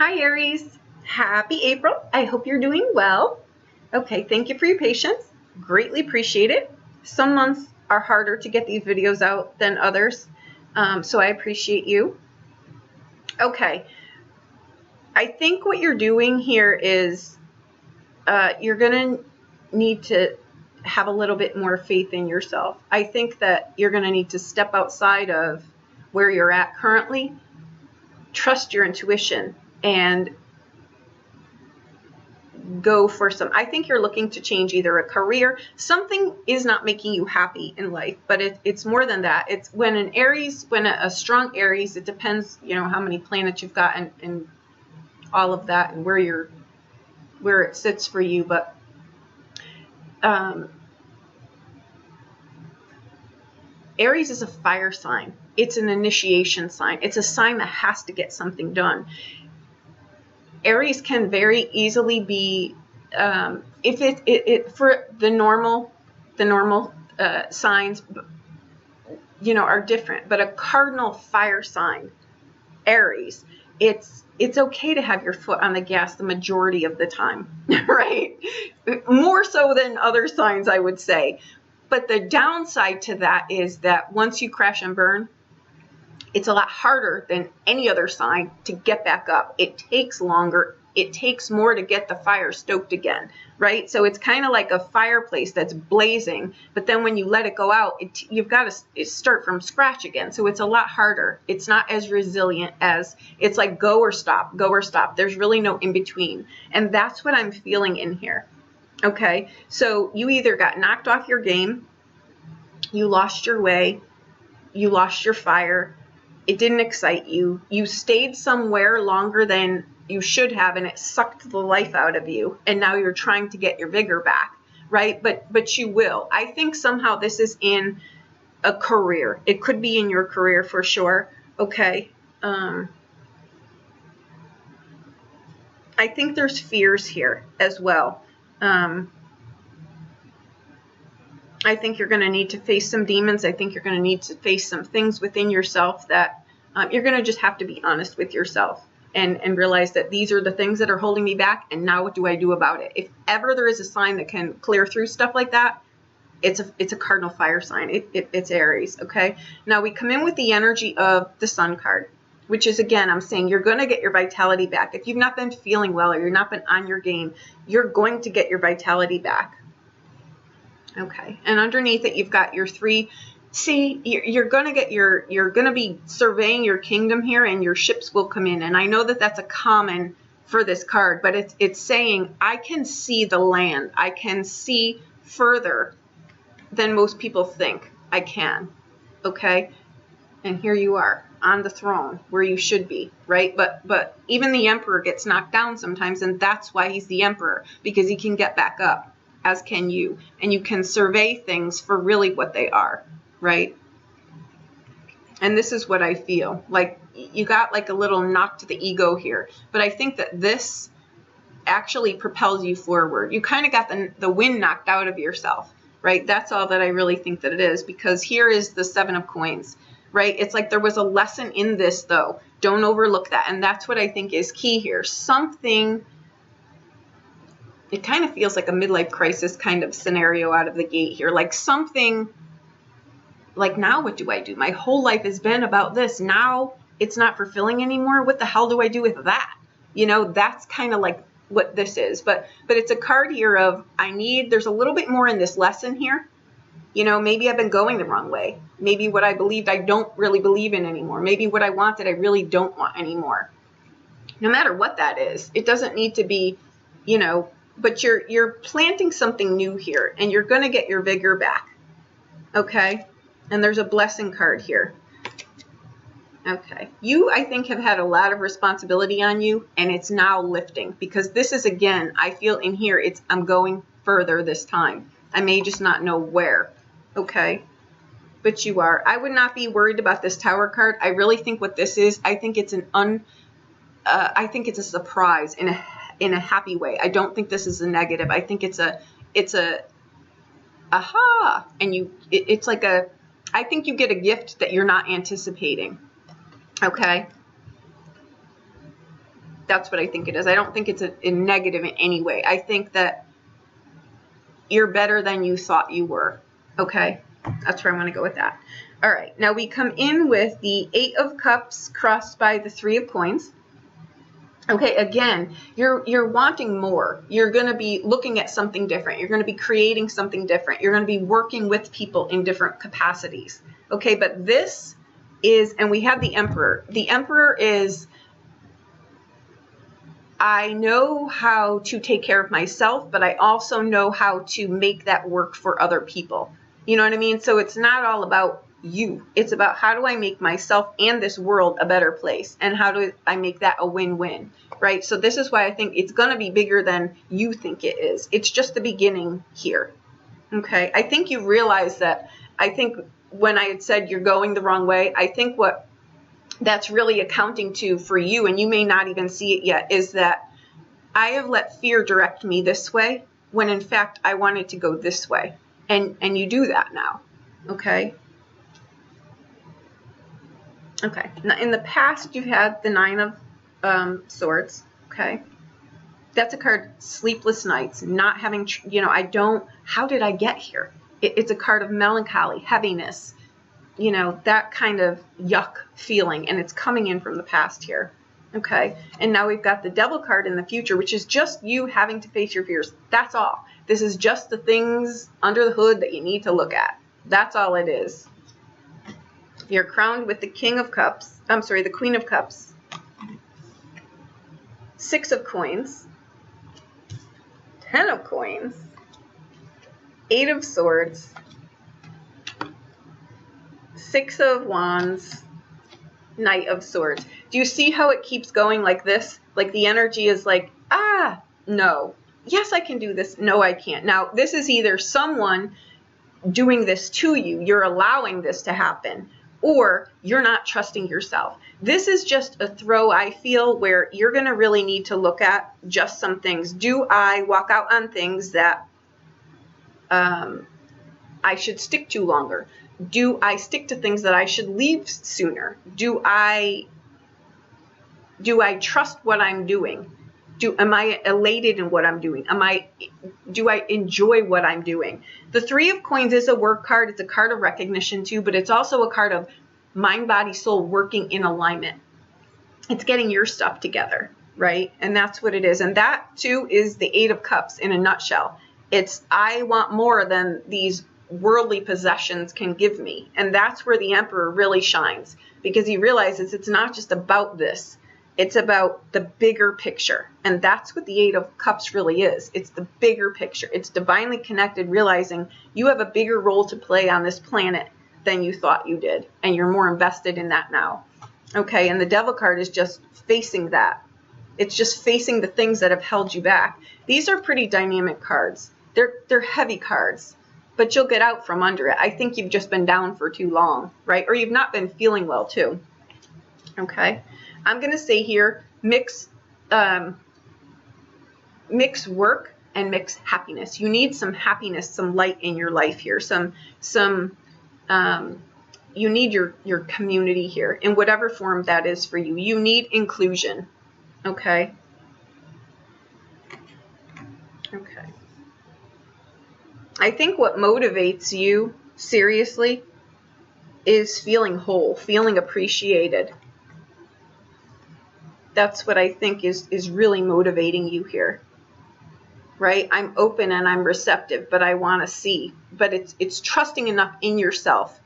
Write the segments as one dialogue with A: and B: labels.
A: Hi Aries, happy April. I hope you're doing well. Okay, thank you for your patience. Greatly appreciate it. Some months are harder to get these videos out than others, so I appreciate you. Okay, I think what you're doing here is you're going to need to have a little bit more faith in yourself. I think that you're going to need to step outside of where you're at currently, trust your intuition, and go for some. I think you're looking to change either a career. Something is not making you happy in life, but it's more than that. It's when an Aries, when a strong Aries, it depends, how many planets you've got and all of that and where it sits for you. But Aries is a fire sign. It's an initiation sign. It's a sign that has to get something done. Aries can very easily be, if it for the normal signs, are different. But a cardinal fire sign, Aries, it's okay to have your foot on the gas the majority of the time, right? More so than other signs, I would say. But the downside to that is that once you crash and burn, it's a lot harder than any other sign to get back up. It takes longer. It takes more to get the fire stoked again, right? So it's kind of like a fireplace that's blazing, but then when you let it go out, you've got to start from scratch again. So it's a lot harder. It's not as resilient as, it's like go or stop, go or stop. There's really no in between. And that's what I'm feeling in here. Okay, so you either got knocked off your game, you lost your way, you lost your fire, it didn't excite you, you stayed somewhere longer than you should have, and it sucked the life out of you, and now you're trying to get your vigor back, right? But you will. I think somehow this is in a career. It could be in your career for sure. Okay. I think there's fears here as well. I think you're going to need to face some demons. I think you're going to need to face some things within yourself that you're going to just have to be honest with yourself and realize that these are the things that are holding me back, and now what do I do about it? If ever there is a sign that can clear through stuff like that, it's a cardinal fire sign. It's Aries, okay? Now we come in with the energy of the Sun card, which is, again, I'm saying you're going to get your vitality back. If you've not been feeling well or you've not been on your game, you're going to get your vitality back. Okay, and underneath it, you've got your three. See, you're going to be surveying your kingdom here, and your ships will come in. And I know that that's a common for this card, but it's saying I can see the land. I can see further than most people think I can. Okay, and here you are on the throne where you should be, right? But even the emperor gets knocked down sometimes, and that's why he's the emperor, because he can get back up, as can you, and you can survey things for really what they are, right? And this is what I feel like. You got like a little knock to the ego here, but I think that this actually propels you forward. You kind of got the wind knocked out of yourself, right? That's all that I really think that it is, because here is the 7 of coins, right? It's like there was a lesson in this, though. Don't overlook that. And that's what I think is key here. Something, it kind of feels like a midlife crisis kind of scenario out of the gate here. Like something, like, now what do I do? My whole life has been about this. Now it's not fulfilling anymore. What the hell do I do with that? That's kind of like what this is. But it's a card here of there's a little bit more in this lesson here. Maybe I've been going the wrong way. Maybe what I believed I don't really believe in anymore. Maybe what I wanted I really don't want anymore. No matter what that is, it doesn't need to be, but you're planting something new here, and you're going to get your vigor back. Okay? And there's a blessing card here. Okay. You, I think, have had a lot of responsibility on you, and it's now lifting, because this is, again, I feel in here, I'm going further this time. I may just not know where. Okay? But you are. I would not be worried about this Tower card. I really think what this is, I think it's I think it's a surprise in a happy way. I don't think this is a negative. I think it's a aha, and it's like I think you get a gift that you're not anticipating. Okay? That's what I think it is. I don't think it's a negative in any way. I think that you're better than you thought you were. Okay? That's where I'm going to go with that. All right. Now we come in with the 8 of Cups crossed by the 3 of Coins. Okay, again, you're wanting more. You're going to be looking at something different. You're going to be creating something different. You're going to be working with people in different capacities. Okay, but this is, and we have the Emperor. The Emperor is, I know how to take care of myself, but I also know how to make that work for other people. You know what I mean? So it's not all about you. It's about how do I make myself and this world a better place, and how do I make that a win-win, right? So this is why I think it's going to be bigger than you think it is. It's just the beginning here. Okay, I think you realize that. I think when I had said you're going the wrong way, I think what that's really accounting to for you, and you may not even see it yet, is that I have let fear direct me this way when in fact I wanted to go this way, and you do that now. Okay. Okay, now in the past you had the 9 of Swords, okay? That's a card, sleepless nights, not having, how did I get here? It's a card of melancholy, heaviness, that kind of yuck feeling, and it's coming in from the past here, okay? And now we've got the Devil card in the future, which is just you having to face your fears. That's all. This is just the things under the hood that you need to look at. That's all it is. You're crowned with the King of Cups. I'm sorry, the Queen of Cups. 6 of Coins. 10 of Coins. 8 of Swords. 6 of Wands. Knight of Swords. Do you see how it keeps going like this? Like the energy is like, no. Yes, I can do this. No, I can't. Now, this is either someone doing this to you. You're allowing this to happen. Or you're not trusting yourself. This is just a throw, I feel, where you're going to really need to look at just some things. Do I walk out on things that I should stick to longer? Do I stick to things that I should leave sooner? Do I trust what I'm doing? Am I elated in what I'm doing? Do I enjoy what I'm doing? The 3 of Coins is a work card. It's a card of recognition too, but it's also a card of mind, body, soul working in alignment. It's getting your stuff together, right? And that's what it is. And that too is the 8 of Cups in a nutshell. It's, I want more than these worldly possessions can give me. And that's where the Emperor really shines, because he realizes it's not just about this. It's about the bigger picture. And that's what the 8 of Cups really is. It's the bigger picture. It's divinely connected, realizing you have a bigger role to play on this planet than you thought you did. And you're more invested in that now. Okay, and the Devil card is just facing that. It's just facing the things that have held you back. These are pretty dynamic cards. They're heavy cards, but you'll get out from under it. I think you've just been down for too long, right? Or you've not been feeling well too. Okay. I'm going to say here, mix work and mix happiness. You need some happiness, some light in your life here. You need your community here in whatever form that is for you. You need inclusion. Okay. Okay. I think what motivates you, seriously, is feeling whole, feeling appreciated. That's what I think is really motivating you here, right? I'm open and I'm receptive, but I want to see. But it's trusting enough in yourself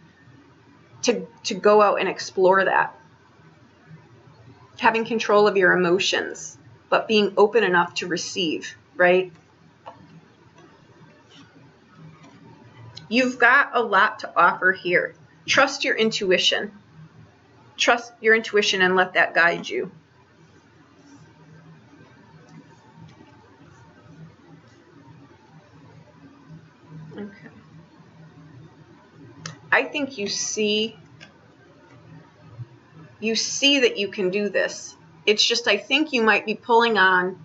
A: to go out and explore that. Having control of your emotions, but being open enough to receive, right? You've got a lot to offer here. Trust your intuition. Trust your intuition and let that guide you. Okay. I think you see that you can do this. It's just, I think you might be pulling on,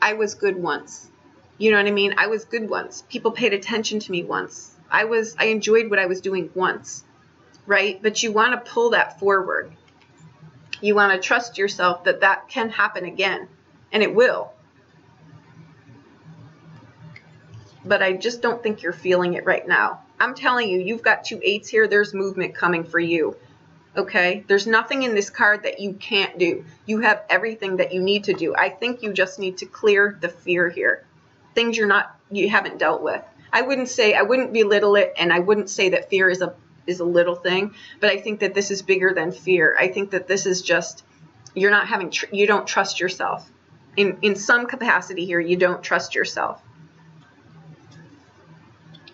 A: I was good once. You know what I mean? I was good once. People paid attention to me once. I enjoyed what I was doing once, right? But you want to pull that forward. You want to trust yourself that that can happen again, and it will. But I just don't think you're feeling it right now. I'm telling you, you've got 2 8s here. There's movement coming for you. Okay? There's nothing in this card that you can't do. You have everything that you need to do. I think you just need to clear the fear here. Things you haven't dealt with. I wouldn't belittle it, and I wouldn't say that fear is a little thing, but I think that this is bigger than fear. I think that this is just, you don't trust yourself. In some capacity here, you don't trust yourself.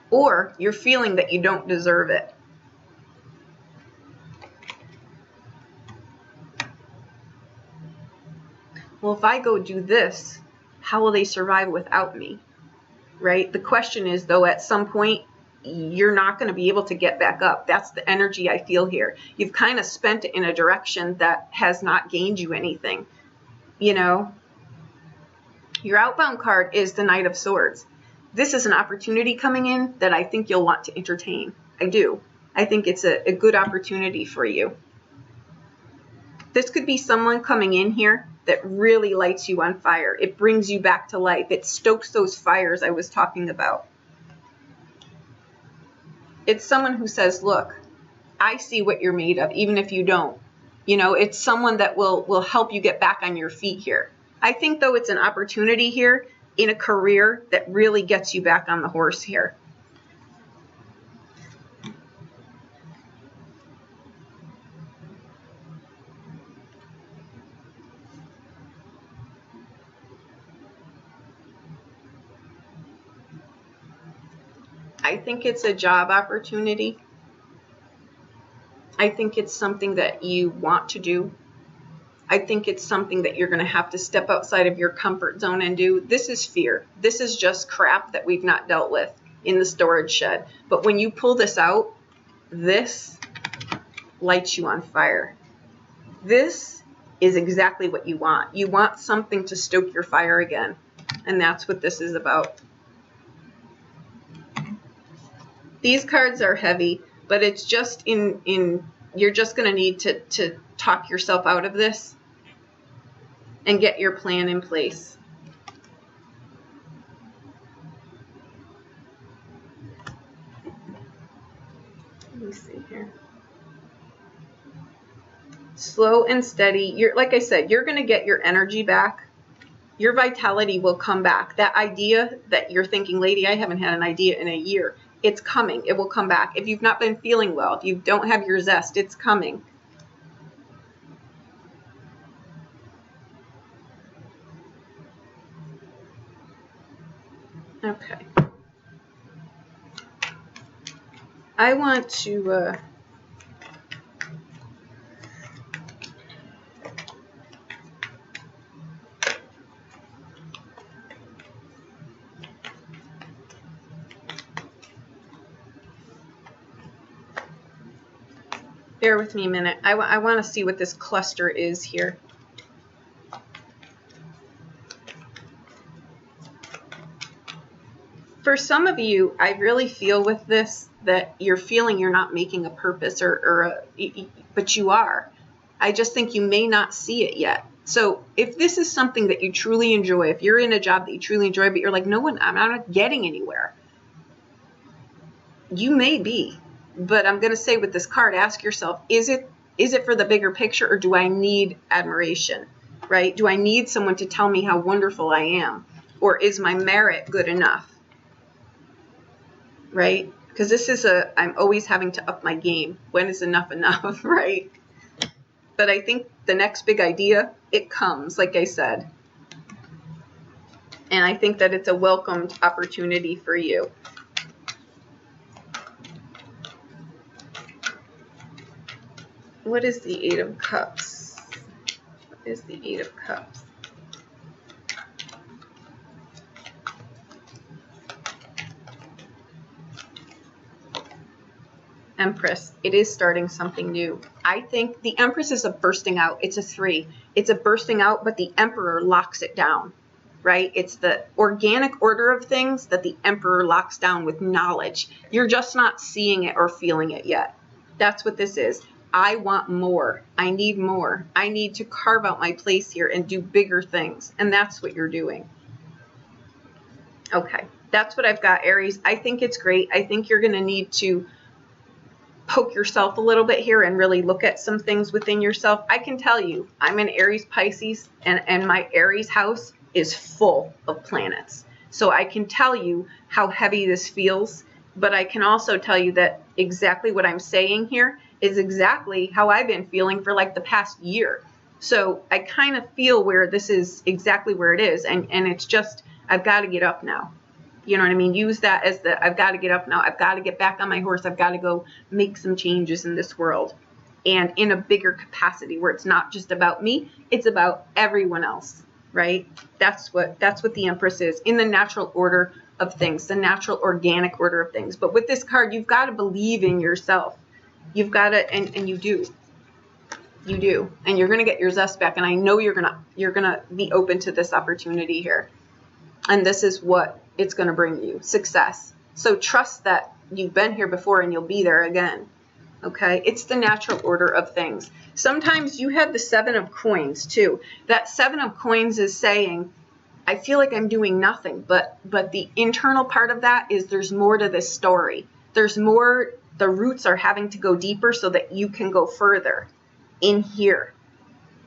A: Or you're feeling that you don't deserve it. Well, if I go do this, how will they survive without me? Right? The question is, though, at some point, you're not going to be able to get back up. That's the energy I feel here. You've kind of spent it in a direction that has not gained you anything. You know, your outbound card is the Knight of Swords. This is an opportunity coming in that I think you'll want to entertain. I do. I think it's a good opportunity for you. This could be someone coming in here that really lights you on fire. It brings you back to life. It stokes those fires I was talking about. It's someone who says, look, I see what you're made of, even if you don't. You know, it's someone that will help you get back on your feet here. I think, though, it's an opportunity here in a career that really gets you back on the horse here. I think it's a job opportunity. I think it's something that you want to do. I think it's something that you're going to have to step outside of your comfort zone and do. This is fear. This is just crap that we've not dealt with in the storage shed. But when you pull this out, this lights you on fire. This is exactly what you want. You want something to stoke your fire again. And that's what this is about. These cards are heavy, but it's just you're just going to need to talk yourself out of this and get your plan in place. Let me see here. Slow and steady. Like I said, you're going to get your energy back. Your vitality will come back. That idea that you're thinking, lady, I haven't had an idea in a year. It's coming. It will come back. If you've not been feeling well, if you don't have your zest, it's coming. Okay. I want to bear with me a minute. I want to see what this cluster is here. For some of you, I really feel with this that you're feeling you're not making a purpose but you are. I just think you may not see it yet. So if this is something that you truly enjoy, if you're in a job that you truly enjoy, but you're like, I'm not getting anywhere, you may be. But I'm going to say with this card, ask yourself, is it for the bigger picture, or do I need admiration, right? Do I need someone to tell me how wonderful I am? Or is my merit good enough, right? Because this is I'm always having to up my game. When is enough enough, right? But I think the next big idea, it comes, like I said. And I think that it's a welcomed opportunity for you. What is the Eight of Cups? What is the Eight of Cups? Empress. It is starting something new. I think the Empress is a bursting out. It's a 3. It's a bursting out, but the Emperor locks it down, right? It's the organic order of things that the Emperor locks down with knowledge. You're just not seeing it or feeling it yet. That's what this is. I want more. I need more. I need to carve out my place here and do bigger things. And that's what you're doing. Okay, that's what I've got, Aries. I think it's great. I think you're going to need to poke yourself a little bit here and really look at some things within yourself. I can tell you, I'm an Aries Pisces, and my Aries house is full of planets. So I can tell you how heavy this feels, but I can also tell you that exactly what I'm saying here is exactly how I've been feeling for like the past year. So I kind of feel where this is exactly where it is, and it's just, I've got to get up now. You know what I mean? Use that as the, I've got to get up now. I've got to get back on my horse. I've got to go make some changes in this world, and in a bigger capacity where it's not just about me, it's about everyone else, right? That's what the Empress is, in the natural order of things, the natural organic order of things. But with this card, you've got to believe in yourself. You've got to, and you do. You do. And you're going to get your zest back, and I know you're going to be open to this opportunity here. And this is what it's going to bring you, success. So trust that you've been here before and you'll be there again. Okay, it's the natural order of things. Sometimes you have the 7 of coins too. That 7 of coins is saying, I feel like I'm doing nothing, but the internal part of that is there's more to this story. There's more, the roots are having to go deeper so that you can go further in here.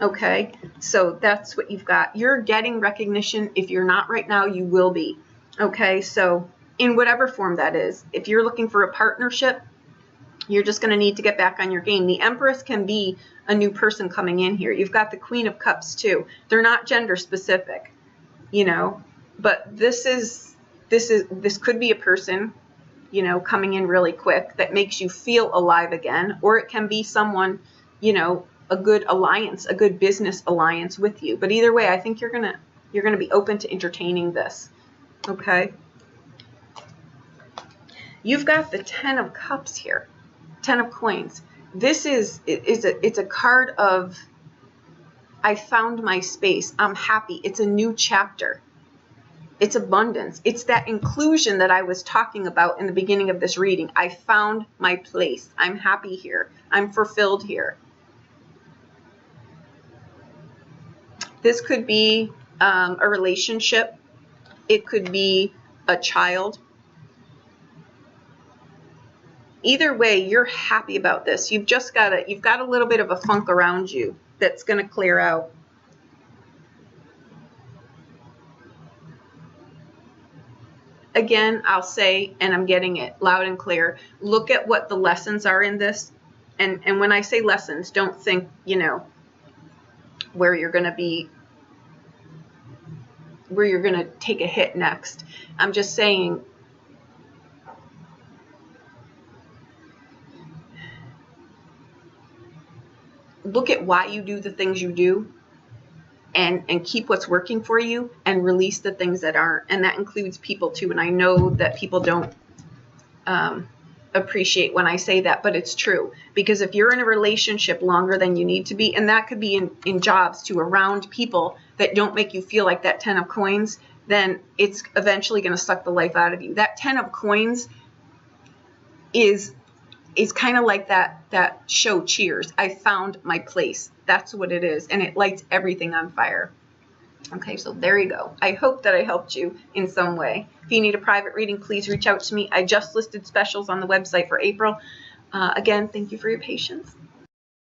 A: Okay, so that's what you've got. You're getting recognition. If you're not right now, you will be. Okay, so in whatever form that is, if you're looking for a partnership, you're just going to need to get back on your game. The Empress can be a new person coming in here. You've got the Queen of Cups too. They're not gender specific, you know, but this could be a person, you know, coming in really quick that makes you feel alive again, or it can be someone, you know, a good alliance, a good business alliance with you. But either way, I think you're gonna be open to entertaining this. Okay. You've got the 10 of Cups here, 10 of Coins. This it's a card of, I found my space. I'm happy. It's a new chapter. It's abundance. It's that inclusion that I was talking about in the beginning of this reading. I found my place. I'm happy here. I'm fulfilled here. This could be a relationship. It could be a child. Either way, you're happy about this. You've got a little bit of a funk around you that's going to clear out. Again, I'll say, and I'm getting it loud and clear, look at what the lessons are in this. And when I say lessons, don't think, you know, where you're going to take a hit next. I'm just saying, look at why you do the things you do, and keep what's working for you, and release the things that aren't. And that includes people too. And I know that people don't appreciate when I say that, but it's true. Because if you're in a relationship longer than you need to be, and that could be in jobs too, around people that don't make you feel like that 10 of Coins, then it's eventually going to suck the life out of you. That 10 of Coins is kind of like that show Cheers. I found my place. That's what it is. And it lights everything on fire. Okay, so there you go. I hope that I helped you in some way. If you need a private reading, please reach out to me. I just listed specials on the website for April. Again, thank you for your patience.